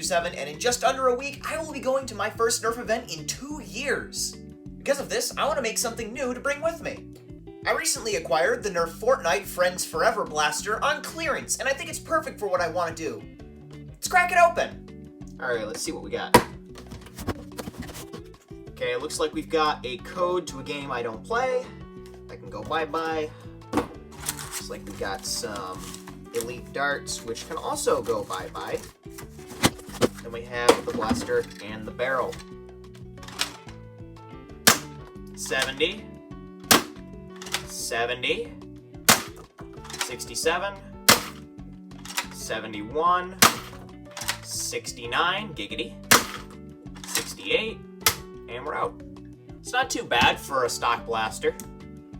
7, and in just under a week, I will be going to my first Nerf event in 2 years. Because of this, I want to make something new to bring with me. I recently acquired the Nerf Fortnite Friends Forever blaster on clearance, and I think it's perfect for what I want to do. Let's crack it open! Alright, let's see what we got. Okay, it looks like we've got a code to a game I don't play. I can go bye-bye. Looks like we got some elite darts, which can also go bye-bye. Then we have the blaster and the barrel. 70, 70, 67, 71, 69, giggity, 68, and we're out. It's not too bad for a stock blaster.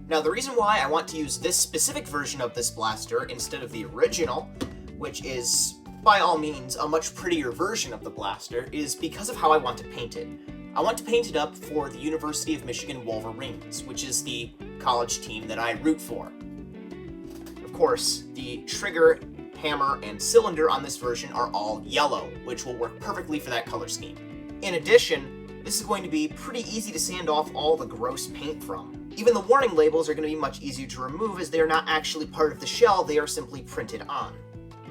Now, the reason why I want to use this specific version of this blaster instead of the original, which is, by all means, a much prettier version of the blaster, is because of how I want to paint it. I want to paint it up for the University of Michigan Wolverines, which is the college team that I root for. Of course, the trigger, hammer, and cylinder on this version are all yellow, which will work perfectly for that color scheme. In addition, this is going to be pretty easy to sand off all the gross paint from. Even the warning labels are going to be much easier to remove as they are not actually part of the shell, they are simply printed on.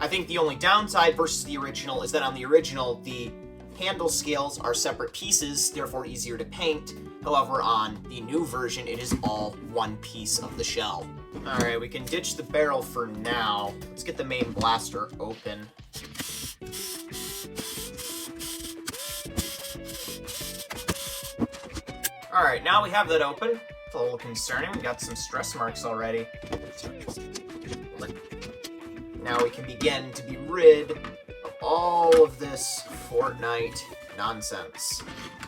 I think the only downside versus the original is that on the original, the handle scales are separate pieces, therefore easier to paint. However, on the new version, it is all one piece of the shell. Alright, we can ditch the barrel for now. Let's get the main blaster open. Alright, now we have that open. It's a little concerning. We got some stress marks already. Now we can begin to be rid of all of this Fortnite nonsense.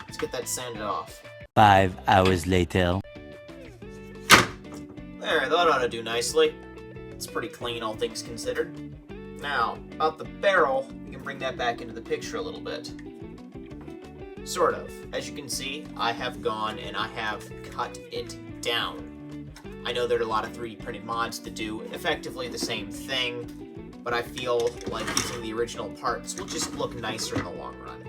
Let's get that sanded off. 5 hours later. There, that ought to do nicely. It's pretty clean, all things considered. Now, about the barrel, we can bring that back into the picture a little bit. Sort of. As you can see, I have gone and I have cut it down. I know there are a lot of 3D printed mods that do effectively the same thing, but I feel like using the original parts will just look nicer in the long run.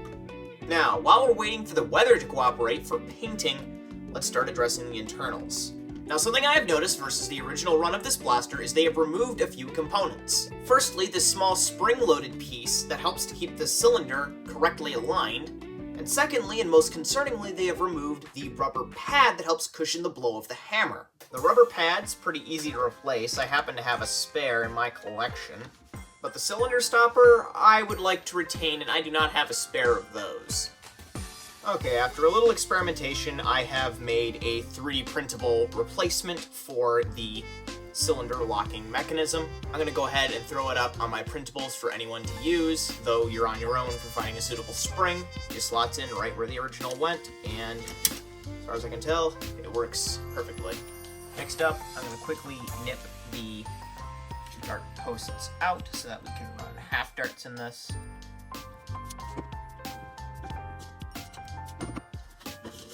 Now, while we're waiting for the weather to cooperate for painting, let's start addressing the internals. Now, something I have noticed versus the original run of this blaster is they have removed a few components. Firstly, this small spring-loaded piece that helps to keep the cylinder correctly aligned, and secondly, and most concerningly, they have removed the rubber pad that helps cushion the blow of the hammer. The rubber pad's pretty easy to replace. I happen to have a spare in my collection. But the cylinder stopper, I would like to retain, and I do not have a spare of those. Okay, after a little experimentation, I have made a 3D printable replacement for the cylinder locking mechanism. I'm going to go ahead and throw it up on my printables for anyone to use, though you're on your own for finding a suitable spring. It slots in right where the original went, and as far as I can tell, it works perfectly. Next up, I'm going to quickly nip the dart posts out so that we can run half darts in this.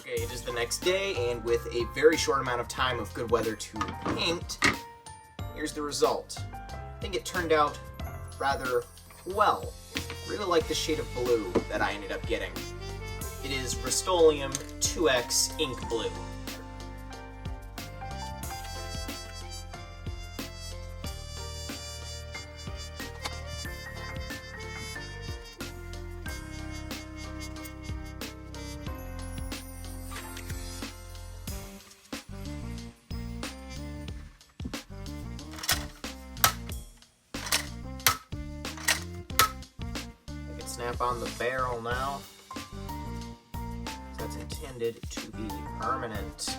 Okay, it is the next day, and with a very short amount of time of good weather to paint, here's the result. I think it turned out rather well. Really like the shade of blue that I ended up getting. It is Rust-Oleum 2X Ink Blue. Snap on the barrel now. That's intended to be permanent.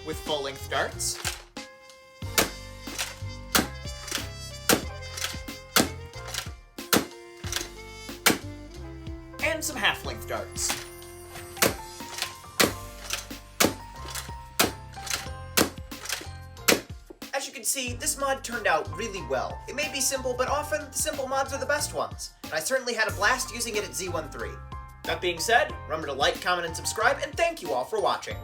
With full-length darts, and some half-length darts. As you can see, this mod turned out really well. It may be simple, but often the simple mods are the best ones, and I certainly had a blast using it at Z13. That being said, remember to like, comment, and subscribe, and thank you all for watching.